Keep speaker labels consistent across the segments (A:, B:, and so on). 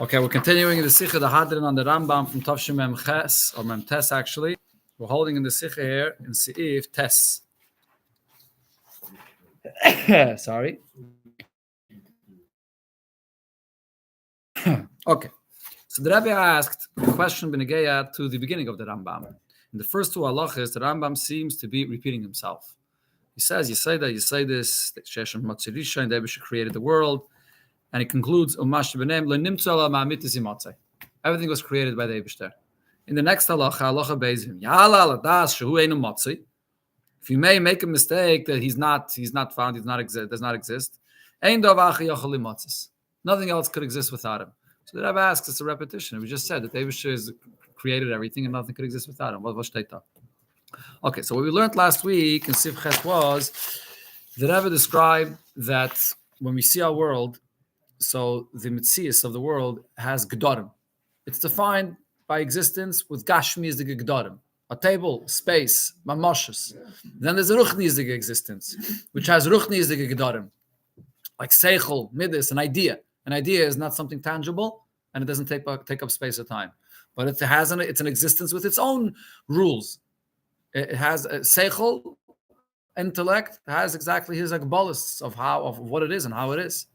A: Okay, we're continuing in the Sikha, the Hadrin on the Rambam from Tavshim Mem Ches, or Mem Tes actually. We're holding in the Sikha here in Seif Tes. Sorry. Okay. So the Rebbe asked a question Benegeya to the beginning of the Rambam. In the first two halachas, the Rambam seems to be repeating himself. He says, you say this, that Sheshem Matzirisha, and the Rebbe created the world. And he concludes, everything was created by the Eibishter. In the next halacha bezim, if you may make a mistake that he's not found, does not exist, nothing else could exist without him. So the Rebbe asks, it's a repetition. We just said that the Eibishter has created everything and nothing could exist without him. Okay, so what we learned last week in Sif Ches was, the Rebbe described that when we see our world, so the Metzius of the world has Gedorim. It's defined by existence with Gashmi as the Gedorim. A table, space, Mamoshes. Then there's a Ruchniizdige existence, which has Ruchniizdige Gedorim. Like Seichel, Midas, an idea. An idea is not something tangible, and it doesn't take up space or time. But it's an existence with its own rules. It has a Seichel, intellect, has exactly his agbolis of what it is and how it is.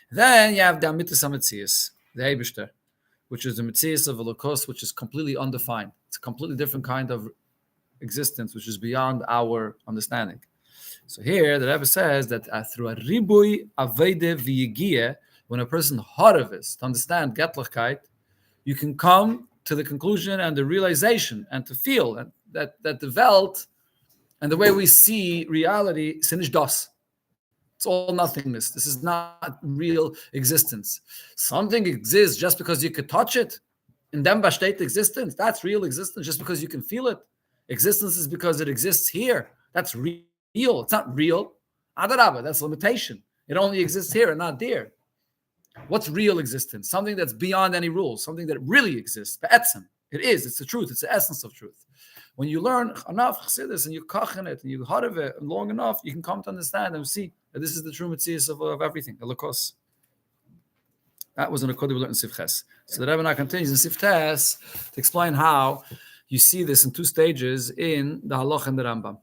A: Then you have the Amitis HaMetzius, the Eibishter, which is the Metzius of Elokos, which is completely undefined. It's a completely different kind of existence, which is beyond our understanding. So here, the Rebbe says that through a ribui aveide v'yigia, when a person haravis, to understand Getlichkeit, you can come to the conclusion and the realization and to feel that the Welt and the way we see reality is nicht das. It's all nothingness. This is not real existence. Something exists just because you could touch it. In dem besteht existence. That's real existence just because you can feel it. Existence is because it exists here. That's real. It's not real. Adarabah, that's limitation. It only exists here and not there. What's real existence? Something that's beyond any rules. Something that really exists. Be'etzem. It is. It's the truth. It's the essence of truth. When you learn enough chassidus and you koch in it and you harav it long enough, you can come to understand and see that this is the true metzius of everything. Elokos. That was an akodi we learned in Sif Ches. So the Rebbe now continues in Sif Tes to explain how you see this in two stages in the halach and the Rambam.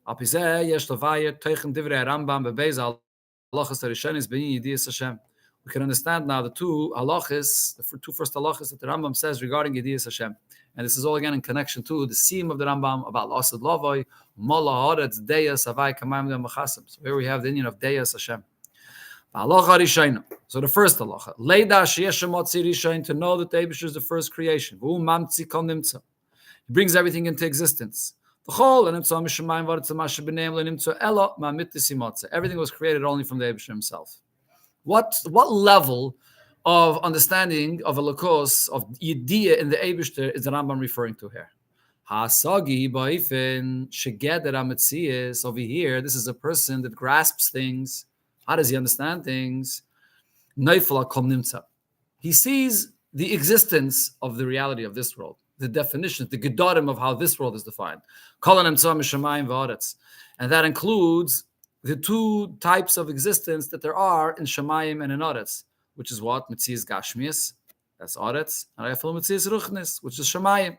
A: Apizeh yesh tovayet teichen divrei Rambam bebeis halachas harishonis bein yidiyas Hashem. We can understand now the two halachas, the two first halachas that the Rambam says regarding yidiyas Hashem. And this is all again in connection to the theme of the Rambam about Asad Lavoi, Mola Haaretz, Deyas, Havai, Kamayim, Machasim. So here we have the union of Deyas Hashem. So the first halacha, Leida Sheyeshem Motzi Rishain, to know that the Eibishter is the first creation. He brings everything into existence. Everything was created only from the Eibishter himself. What level of understanding of a lokos, of idea in the Eibishter is the Rambam referring to here. Hasagi ba'ifin shegeder ametzias. Over here, this is a person that grasps things. How does he understand things? Neifla kol nimtza. He sees the existence of the reality of this world, the definitions, the gedorim of how this world is defined. Kol nimtza mishamayim v'aretz, and that includes the two types of existence that there are in Shamayim and in Aretz. Which is what? Metzias Gashmias, that's Aretz, and I feel Metzias Ruchnis, which is Shamayim.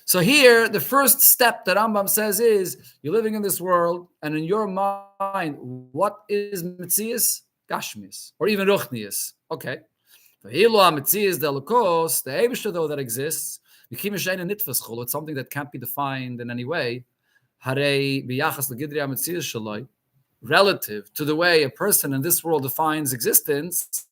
A: So here, the first step that Rambam says is, you're living in this world, and in your mind, what is Metzias? Gashmias, or even Ruchnias. Okay. Metzias Delokos, the Eibishter though that exists, it's something that can't be defined in any way. Harei biyachas legidri Metzias Shaloi, relative to the way a person in this world defines existence.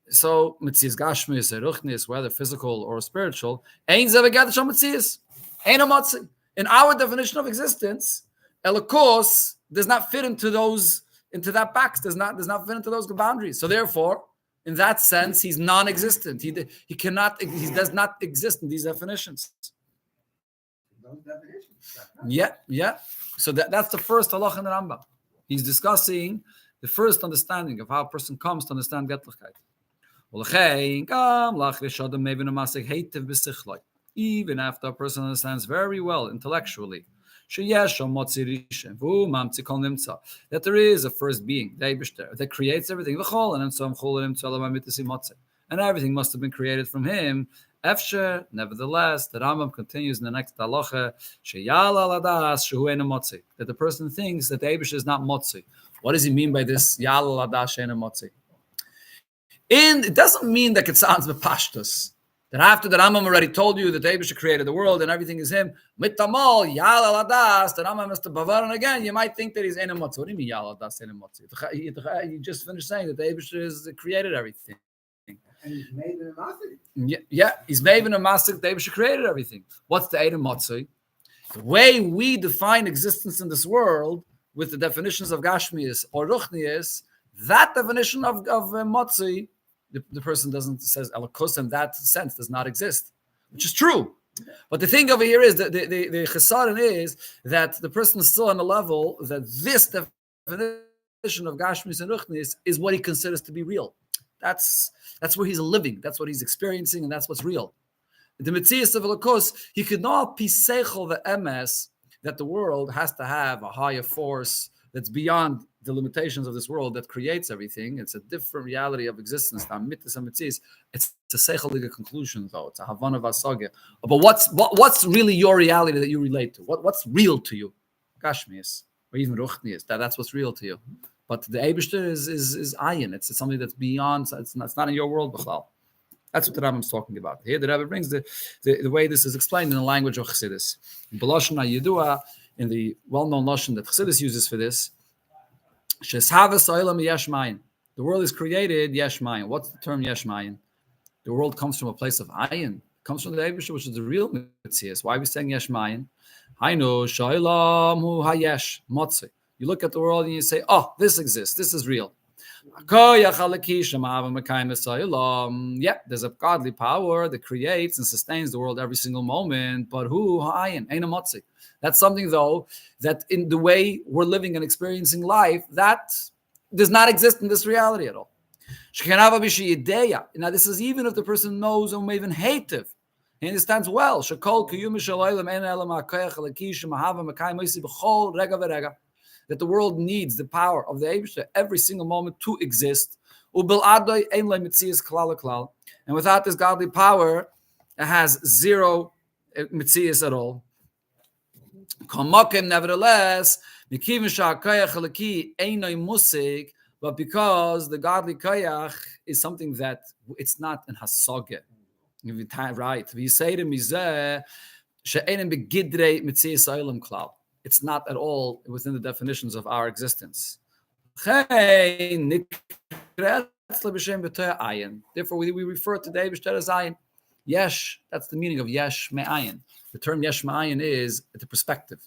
A: So, Metzias Gashmis, Ruchnis, whether physical or spiritual, Ein Zevegadish Metzias, Ein Amatzi. In our definition of existence, Elokos does not fit into that box, does not fit into those boundaries. So therefore, in that sense, he's non-existent. He does not exist in these definitions. Those definitions. Yeah. So that's the first halach in the Rambam. He's discussing the first understanding of how a person comes to understand Getlichkeit. Even after a person understands very well intellectually That there is a first being, that creates everything, and everything must have been created from him. Nevertheless, the Rambam continues in the next halacha, that the person thinks that the Eibush is not motzi. What does he mean by this? And it doesn't mean that it sounds bepashtus. That after the Rambam already told you that the Eibush created the world and everything is him, mitamol yal aladas, the Rambam is to bavaran again. You might think that he's enamotzi. What do you mean yal aladas enamotzi? You just finished saying that the Eibush has created everything.
B: And he's made in a masik.
A: Yeah, he's made in a masik. The Eibush created everything. What's the enamotzi? The way we define existence in this world with the definitions of Gashmius or Ruchnius, that definition of motzi, the person says Elokus in that sense does not exist, which is true. But the thing over here is that the chesaron is that the person is still on a level that this definition of Gashmius and Ruchnius is what he considers to be real. That's where he's living. That's what he's experiencing, and that's what's real. The Metzias of Elokus, he could not be seichel the emes that the world has to have a higher force that's beyond the limitations of this world that creates everything. It's a different reality of existence. It's a seichelic conclusion, though. It's a havana vasage. But what's really your reality that you relate to? What's real to you? Gashmius, or even Ruchnius. That's what's real to you. But the Eibishter is ayin. It's something that's beyond. It's not in your world, b'chlal. That's what the Rambam is talking about. Here, the Rebbe brings the way this is explained in the language of Chassidus. In B'lashon HaYidua, in the well-known lashon that Chassidus uses for this, Sheshavas Olam Yesh Mayin. The world is created Yesh Mayin. What's the term Yesh Mayin? The world comes from a place of ayin. It comes from the Eibishter, which is the real Metzias. Why are we saying Yesh Mayin? Hainu Sha'olam Hu Hayesh Motzi. You look at the world and you say, oh, this exists. This is real. Yeah, there's a godly power that creates and sustains the world every single moment. But who? That's something, though, that in the way we're living and experiencing life, that does not exist in this reality at all. Now, this is even if the person knows or may even hate it. He understands well. That the world needs the power of the Eibishter every single moment to exist. And without this godly power, it has zero mitzias at all. Nevertheless, but because the godly kayach is something that it's not in hasogeh. Right. We say to mizeh, she'enim begidrei mitzias olam klal. It's not at all within the definitions of our existence. Therefore, we refer to the Eibishter as ayin. Yesh, that's the meaning of yesh me'ayin. The term yesh me'ayin is the perspective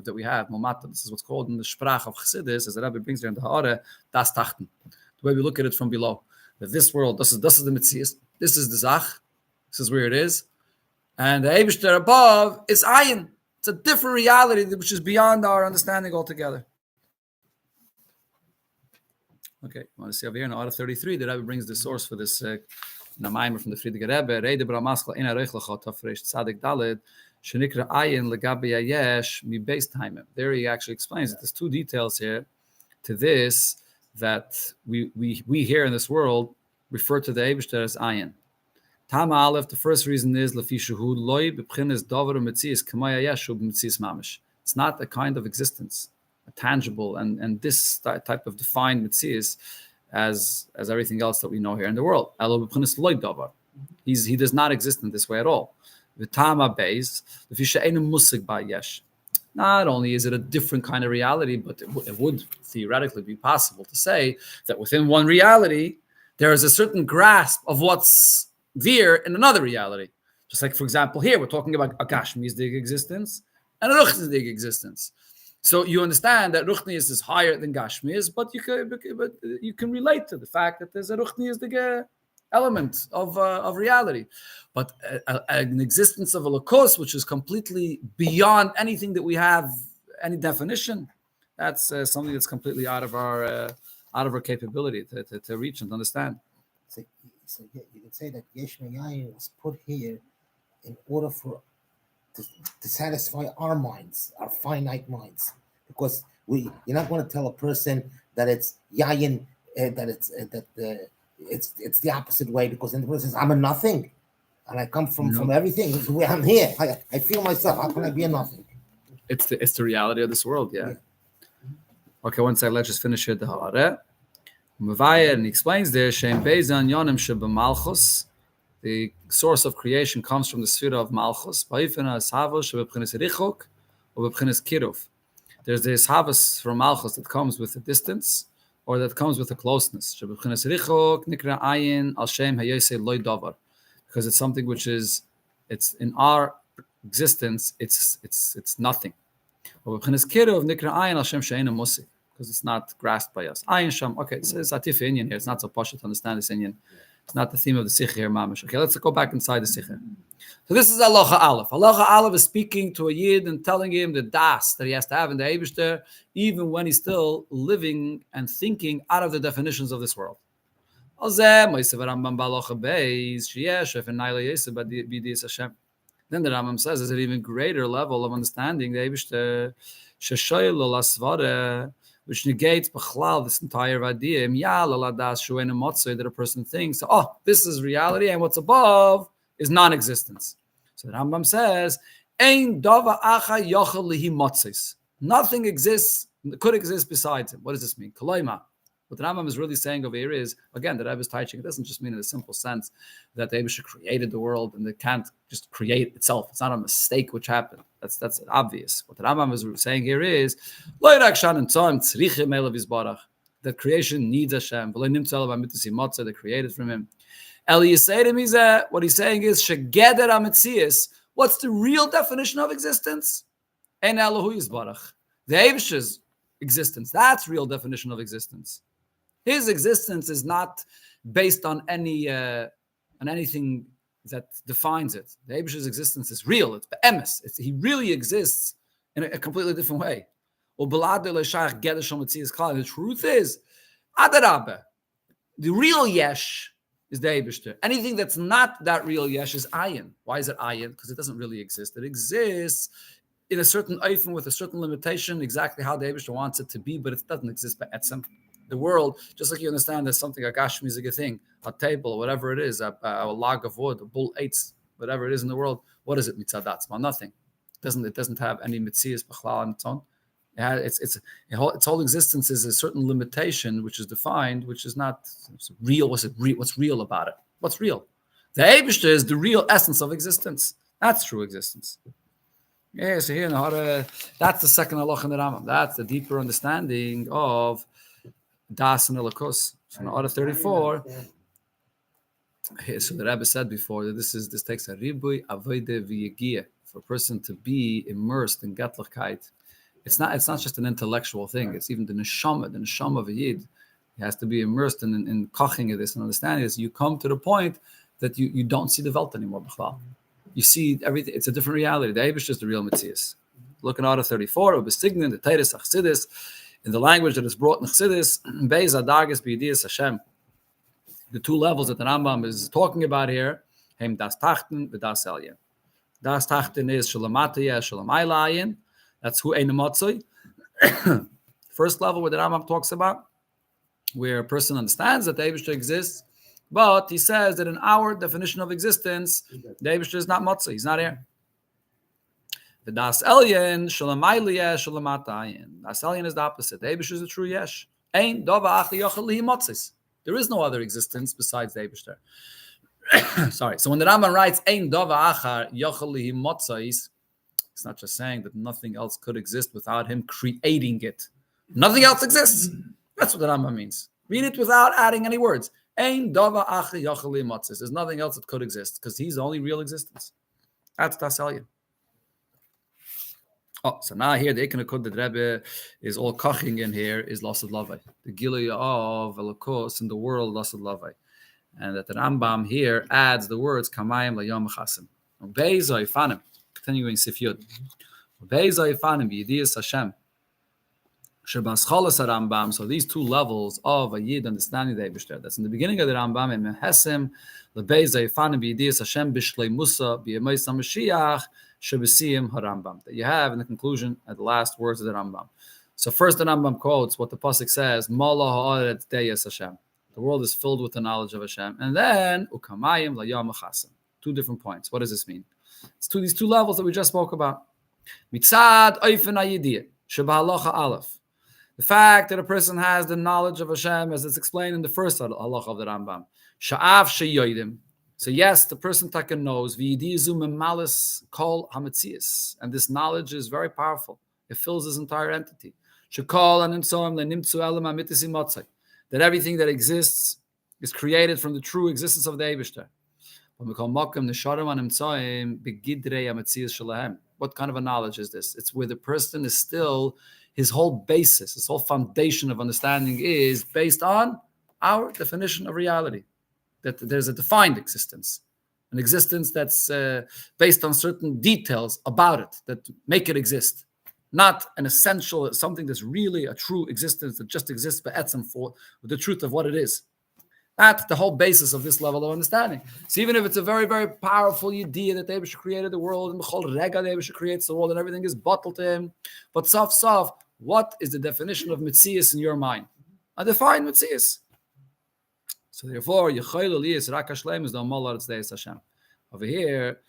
A: that we have. This is what's called in the Sprach of Chassidus, as the Rabbi brings there in the Ha'ara, das Tachten. The way we look at it from below. That this world, this is the Metzias, this is the Zach, this is where it is. And the Eibishter above is ayin. It's a different reality which is beyond our understanding altogether. Okay, I want to see over here in Order 33, the Rebbe brings the source for this Namaim from the Friediger Rebbe. Reide Bramaskal in Arechlachot Afresh Tzadik Daled Shenikra Ayin Legabi Ayesh Mi Beis Taimim. There he actually explains that there's two details here to this that we here in this world refer to the Eibishter as Ayin. Tama Aleph, the first reason is Lafishahu Loi B'Pchines Dover Metzias Kamaya Yeshu B'Metzias Mamish. It's not a kind of existence, a tangible and this type of defined Metzias as everything else that we know here in the world. Elo B'Pchines Loi Dover. He does not exist in this way at all. V'Tama Beis Lafishaenu Musig Ba Yesh. Not only is it a different kind of reality, but it would theoretically be possible to say that within one reality there is a certain grasp of what's there in another reality. Just like, for example, here we're talking about a Gashmiistic existence and a Ruchniistic existence. So you understand that Ruchniis is higher than Gashmiis, but you can relate to the fact that there's a Ruchniistic element of reality. But an existence of a Lokos, which is completely beyond anything that we have, any definition, that's something that's completely out of our capability to reach and understand.
B: So you can say that Yesh Me'ayin was put here in order for
C: to satisfy our minds, our finite minds, because you're not going to tell a person that it's yayin, it's the opposite way, because then the person says, I'm a nothing, and I come from everything. I'm here. I feel myself. How can I be a nothing?
A: It's the reality of this world. Yeah. Okay, one second. Let's just finish here the Ha'areh. Mavaya, and he explains there, Shem Beizan Yonim Sheba Malchus. The source of creation comes from the sphere of Malchus. There's this havas from Malchus that comes with a distance, or that comes with a closeness. Because it's something which is, it's in our existence, it's nothing. Because it's not grasped by us. Okay, so it's Atif Inyan here. It's not so posh to understand this Inyan. It's not the theme of the Sikh here, Mamish. Okay, let's go back inside the Sikh. So this is Halacha Aleph. Halacha Aleph is speaking to a Yid and telling him the das that he has to have in the Eibishter, even when he's still living and thinking out of the definitions of this world. Then the Rambam says there's an even greater level of understanding the Eibishter, which negates this entire idea that a person thinks, oh, this is reality, and what's above is non-existence. So the Rambam says, nothing exists, could exist besides him. What does this mean? What the Rambam is really saying over here is, again, the Rebbe is teaching, it doesn't just mean in a simple sense that the Eibusha created the world and it can't just create itself. It's not a mistake which happened. That's obvious. What the Rambam is saying here is that creation needs Hashem. They created from him. What he's saying is, what's the real definition of existence? The Eibusha's existence. That's real definition of existence. His existence is not based on anything that defines it. The Eibusha's existence is real. It's be'emes. He really exists in a completely different way. The truth is, Adarabah, the real yesh is the Eibusha. Anything that's not that real yesh is ayin. Why is it ayin? Because it doesn't really exist. It exists in a certain eifin with a certain limitation, exactly how the Eibusha wants it to be, but it doesn't exist by etzem. The world, just like you understand there's something, a gashmi is a thing, a table, whatever it is, a log of wood, a bull eats, whatever it is in the world, what is it? Mitzadat? Well, nothing. It doesn't have any mitzias b'chlal on its own. Its whole existence is a certain limitation which is defined, which is not real. What's real about it? What's real? The Eibusha is the real essence of existence. That's true existence. Yeah, so here that's the second halacha in the Rambam. That's the deeper understanding of Das and Elokus. So in order 34, so the Rebbe said before that this takes a ribui avoide v'yegia for a person to be immersed in Gatlichkeit. It's not just an intellectual thing. It's even the neshama of a yid. He has to be immersed in koching of this and understanding this. You come to the point that you don't see the Welt anymore. You see everything. It's a different reality. The Eibush is the real Metzias. Look in order 34, Ubesignin, the Teiris Achsidis, in the language that is brought in Chassidus, Beis Adagas B'Yidiyas Hashem. The two levels that the Rambam is talking about here, Hem Das Tachten, Das Elyon. Das Tachten is Shalamataya, Shalamaylayin. That's who Ein Motzoi. First level where the Rambam talks about, where a person understands that the Eibush exists, but he says that in our definition of existence, the Eibush is not Motzoi, he's not here. The Das Elyon, Shalamayla Yesh, Shalamatayin. Das Elyon is the opposite. The Eibush is the true Yesh. Ein Dova Achi Yochel Lihi Motzis. There is no other existence besides the Eibush there. Sorry. So when the Rambam writes Ein Dova Achar Yochel Lihi Motzis, it's not just saying that nothing else could exist without him creating it. Nothing else exists. That's what the Rambam means. Read it without adding any words. Ein Dova Achi Yochel Lihi Motzis. There's nothing else that could exist because he's the only real existence. That's Das Elyon. Oh, so now here the Ikon that Rebbe is all koching in here is Lasad Lavai. The Gilui of Elokos in the world Lasad Lavai. And that the Rambam here adds the words Kamayim Layom Chasim. Beizoi Fanim. Continuing Sif Yud. Beizoi Fanim B'Yidiyas Hashem. Shebas Cholas Rambam. So these two levels of a Yid understanding the Eibishter. That's in the beginning of the Rambam in Mehesim. Beizoi Fanim B'Yidiyas Hashem B'Shlei Musa B'Yemois HaMashiach. Shebesiyim harambam, that you have in the conclusion at the last words of the Rambam. So first the Rambam quotes what the pasuk says, Mala ha'aretz deyes Hashem. The world is filled with the knowledge of Hashem. And then ukamayim layam achasim. 2 different points. What does this mean? It's these 2 levels that we just spoke about. Mitzad oifen hayidiyah shebahalacha aleph. The fact that a person has the knowledge of Hashem, as it's explained in the first halacha of the Rambam. Sha'af sheyoidim. So yes, the person taken knows v'yidizu memalis kol hametzias, and this knowledge is very powerful. It fills his entire entity. Shekol animtzoim lenimtzu elam amitis imotzai, that everything that exists is created from the true existence of the Eibishter. What kind of a knowledge is this? It's where the person is still, his whole basis, his whole foundation of understanding is based on our definition of reality. That there's a defined existence, an existence that's based on certain details about it that make it exist, not an essential, something that's really a true existence that just exists by etzem for the truth of what it is. That's the whole basis of this level of understanding. So even if it's a very, very powerful idea that the Eibusher created the world, and the whole rega the Eibusher creates the world, and everything is bottled to him, but sof, what is the definition of mitzias in your mind? A defined mitzias. So therefore, Yechoil Eliyas Rak Hashlem is the Amal Aretz Deis Hashem. Over here,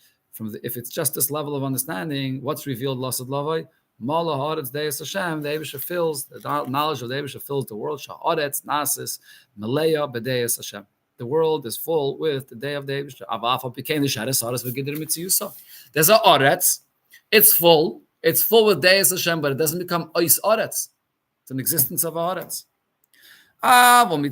A: if it's just this level of understanding, what's revealed Lasad Lavai? Mala Haaretz Deis Hashem, the Eibusher fills, the knowledge of the Eibusher fills the world. Sha'aretz Nasis Maleya B'Deis Hashem. The world is full with the day of the Eibusher. Avafa became the Shares Haaretz V'Gidir Mitziyusa. There's a Aretz. It's full with Deis Hashem, but it doesn't become Ois Aretz. It's an existence of Aretz. When the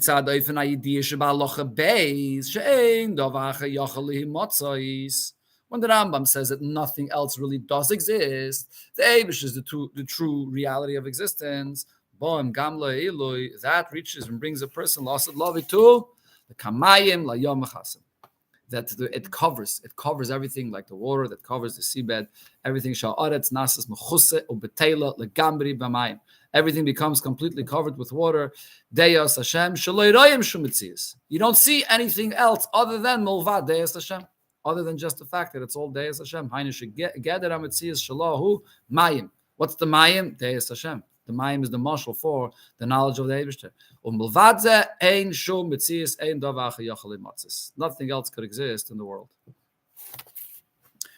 A: Rambam says that nothing else really does exist, the Eibush is the true reality of existence. That reaches and brings a person lost at love to the kamayim la yom chasim. That it covers everything, like the water that covers the seabed. Everything sha'aretz nasas mechuse ubetela legambri b'mayim. Everything becomes completely covered with water. Deyas Hashem shaloi royim shumitzias. You don't see anything else other than milvad Deyas Hashem, other than just the fact that it's all Deyas Hashem. Hainish gather amitzias shalahu mayim. What's the mayim? Deyas Hashem. The mayim is the mashal for the knowledge of the Eibishter. Milvad ze ein shum mitzias ein davach yachal imatzis. Nothing else could exist in the world.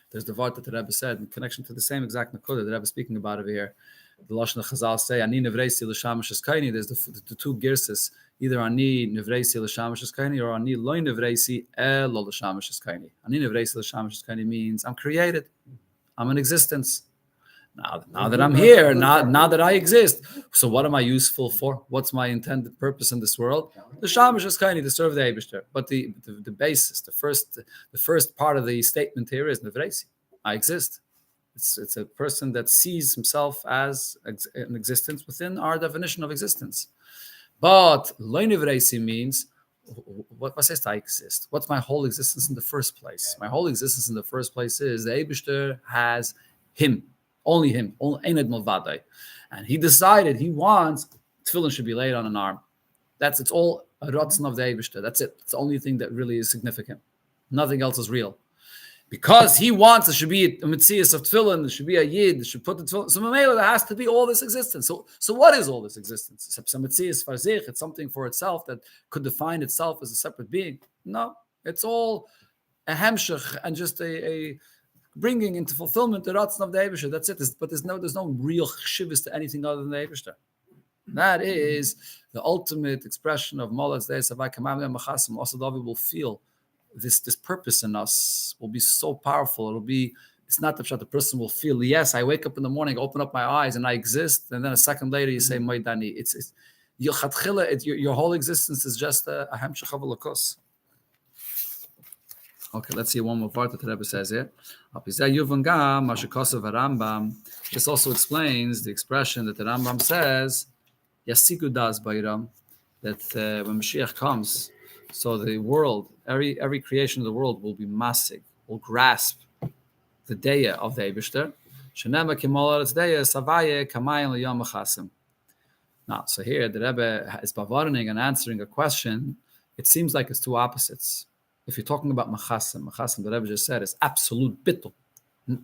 A: There's the word that the Rebbe said in connection to the same exact nakuda that Rebbe is speaking about over here. The Lashon Chazal say, Ani nevreisi l'shamash eskaini. There's the 2 girses, either Ani nevreisi l'shamash eskaini or Ani loy nevreisi lo l'shamash eskaini. Ani nevreisi l'shamash eskaini means I'm created. I'm in existence. Now that I'm here, now that I exist. So what am I useful for? What's my intended purpose in this world? The shamash eskaini, to serve the Eibishter. But the basis, the first part of the statement here is nevreisi. I exist. It's a person that sees himself as an existence within our definition of existence. But lo nevreisi means, what says I exist? What's my whole existence in the first place? My whole existence in the first place is the Eibishter has him, only Einad Malvadai. And he decided he wants tefillin should be laid on an arm. It's all a ratzon of the Eibishter. That's it. It's the only thing that really is significant. Nothing else is real. Because he wants, there should be a mitzias of tefillin, there should be a yid, there should put the tefillin. So there has to be all this existence. So what is all this existence? It's a mitzias farzich. It's something for itself that could define itself as a separate being. No, it's all a hemshech and just a bringing into fulfillment the ratzon of the Eibishter. That's it. But there's no real chshivus to anything other than the Eibishter. That is the ultimate expression of Molas Deis Avai Kamam Machasim. Also, David will feel this purpose in us will be so powerful. It's not that the person will feel, yes, I wake up in the morning, open up my eyes, and I exist, and then a second later you say, Moidani. It's your whole existence is just a hemshech of alakos. Okay, let's see one more part that the Rebbe says here. This also explains the expression that the Rambam says, Yasiku das Bairam, that when Mashiach comes, so the world, every creation of the world will be masig, will grasp the deya of the Eibishter. Now, so here the Rebbe is bavarning and answering a question. It seems like it's 2 opposites. If you're talking about machasim, the Rebbe just said is absolute bittul.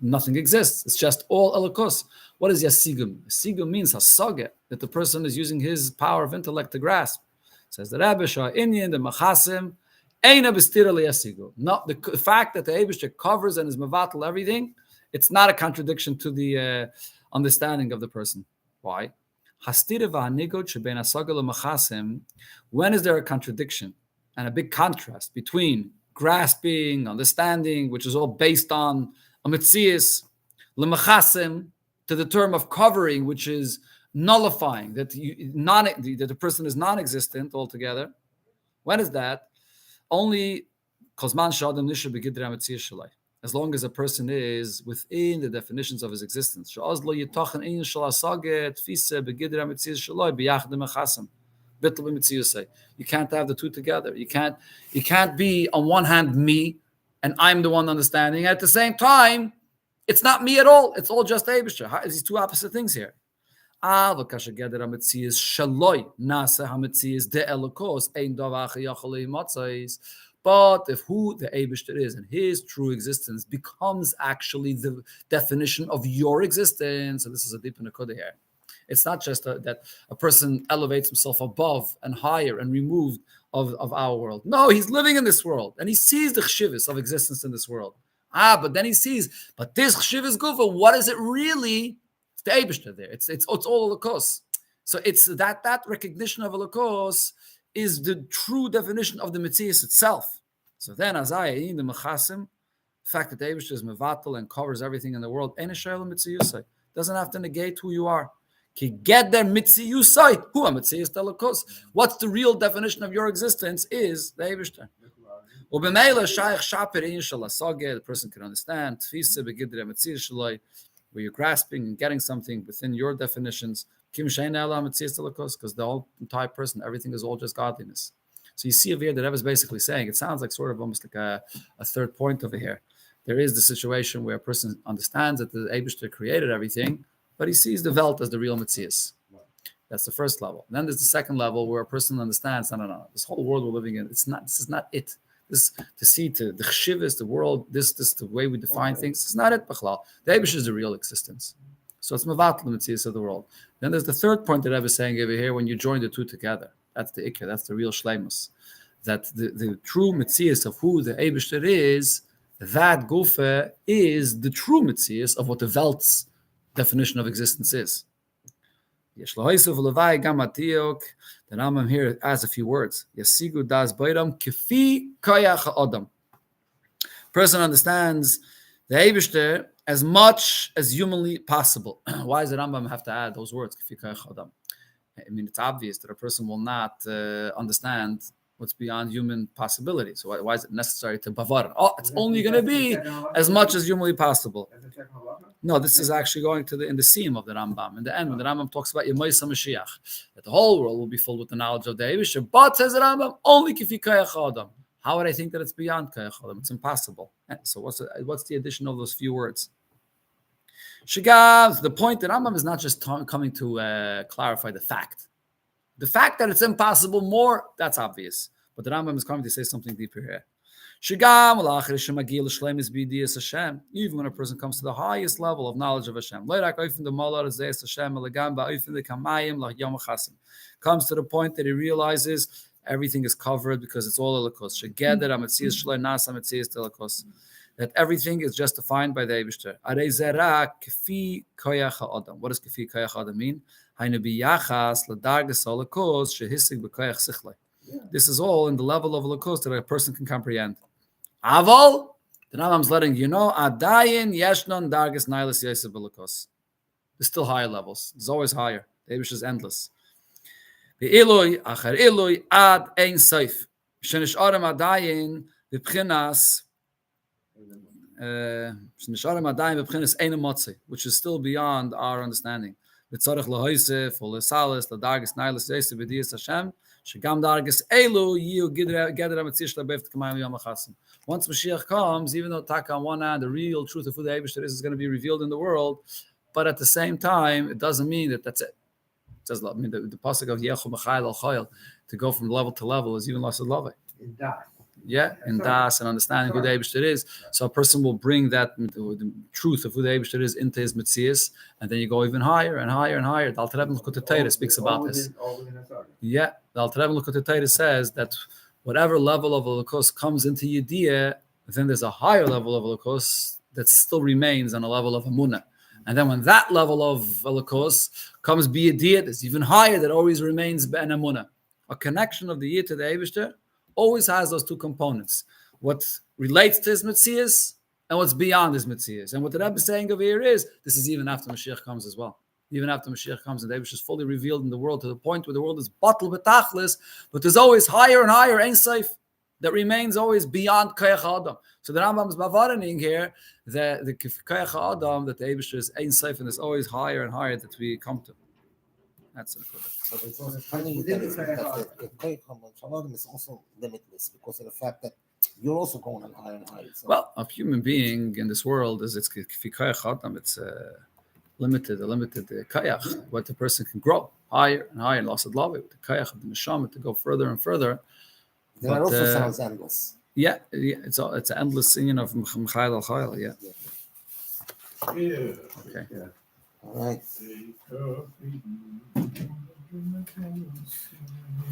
A: nothing exists. It's just all elikos. What is yasigum? Yasigum means hasaga, that the person is using his power of intellect to grasp. Says the rabbi Shah Inyan, the machasim, eina b'stira liyasigu. Not the fact that the Eibishter covers and is mevatel everything. It's not a contradiction to the understanding of the person. Why? When is there a contradiction and a big contrast between grasping, understanding, which is all based on a metzias, l'machasim, to the term of covering, which is nullifying, that the person is non-existent altogether? When is that? Only as long as a person is within the definitions of his existence. You can't have the two together. You can't be on one hand me and I'm the one understanding. At the same time, it's not me at all. It's all just Eibishter. These two opposite things here. But if who the Eibishter is and his true existence becomes actually the definition of your existence, so this is a deep nakuda here. It's not just that a person elevates himself above and higher and removed of our world. No, he's living in this world and he sees the chshivas of existence in this world. But then he sees, but this chshivas gufa, what is it really? It's the Eibishter there. It's all Elikos. So it's that recognition of Elikos is the true definition of the Metzias itself. So then, as I in the Mechasim, the fact that the Eibishter is mevatel and covers everything in the world, doesn't have to negate who you are. Get their Mitziyusai. Who are Metzias Elikos? What's the real definition of your existence is the Eibishter. The person can understand where you're grasping and getting something within your definitions. Because the whole entire person, everything is all just godliness. So you see over here that Rebbe is basically saying, it sounds like sort of almost like a third point over here. There is the situation where a person understands that the Eibishter created everything, but he sees the Welt as the real Metzias. That's the first level. And then there's the second level where a person understands, no, this whole world we're living in, this is not it. This to see to the chshivas, the world, this the way we define things, it's not it, Bachlal. The Eibishter is the real existence. So it's mevatel the Metzias of the world. Then there's the third point that I was saying over here, when you join the two together. That's the ikka, that's the real shleimus. That the true Metzias of who the Eibishter is, that gufa is the true Metzias of what the Welt's definition of existence is. The Rambam here adds a few words. Yasigu das beiram kefi koyach ha'adam. Person understands the Eibishter as much as humanly possible. Why does the Rambam have to add those words? I mean, it's obvious that a person will not understand what's beyond human possibility. So why is it necessary to bavar? It's only going to be as much as humanly possible. No, this is actually going to in the seam of the Rambam. In the end, when the Rambam talks about Yemoisa Moshiach, that the whole world will be filled with the knowledge of the Eibishter. But says the Rambam, only kifi koyach adam. How would I think that it's beyond koyach adam? It's impossible. So what's the addition of those few words? Shigavs, the point that Rambam is not just coming to clarify the fact. The fact that it's impossible more, that's obvious. But the Rambam is coming to say something deeper here. Shigam, even when a person comes to the highest level of knowledge of Hashem, comes to the point that he realizes everything is covered because it's all Elikos. That everything is just defined by the Eibishter. What does kefi koyach adam mean? This is all in the level of Elikos that a person can comprehend. Aval, the Rambam's letting you know, adayin yeshnon dargas nailas yosef Elikos. There's still higher levels. There's always higher. The Eibishter is endless. Ve'iloi achar iloi ad ein seif. Shenish adam adayin v'pchinas which is still beyond our understanding. Once Mashiach comes, even though Taka on one hand, the real truth of who the Eibishter is going to be revealed in the world, but at the same time, it doesn't mean that that's it. It says, the pasuk of Yechu Mechail Al Chayil, to go from level to level is even less of love. in das and understanding who the Eibishter is. So a person will bring that the truth of who the Eibishter is into his Metzias, and then you go even higher and higher and higher. The Alter Rebbe L'Kutei Torah speaks about this. The Alter Rebbe L'Kutei Torah says that whatever level of Elokus comes into Yediyah, then there's a higher level of Elokus that still remains on a level of Amunah. And then when that level of Elokus comes B'Yediyah, it's even higher, that always remains Ben Amunah. A connection of the Yid to the Eibishter always has those two components. What relates to his Metzias and what's beyond his Metzias. And what the Rebbe is saying over here is, this is even after Mashiach comes as well. Even after Mashiach comes and the Eibishter is fully revealed in the world to the point where the world is batal b'tachlis, but there's always higher and higher Ein Sof that remains always beyond Koyach Adam. So the Rambam is mavarening here that the Koyach Adam, that the Eibishter is Ein Sof, and it's always higher and higher that we come to. That's it.
C: But it's also funny that the Koyach Adam is also limitless because of the fact that you're also going on higher and higher. So.
A: Well, a human being in this world is it's Koyach Adam. It's a limited Koyach, what the person can grow higher and higher. Lost love with the Koyach of the Neshama to go further and further.
C: That also sounds endless.
A: Yeah, it's an endless union of M'chayil al-Chayil, yeah. Okay.
C: All right.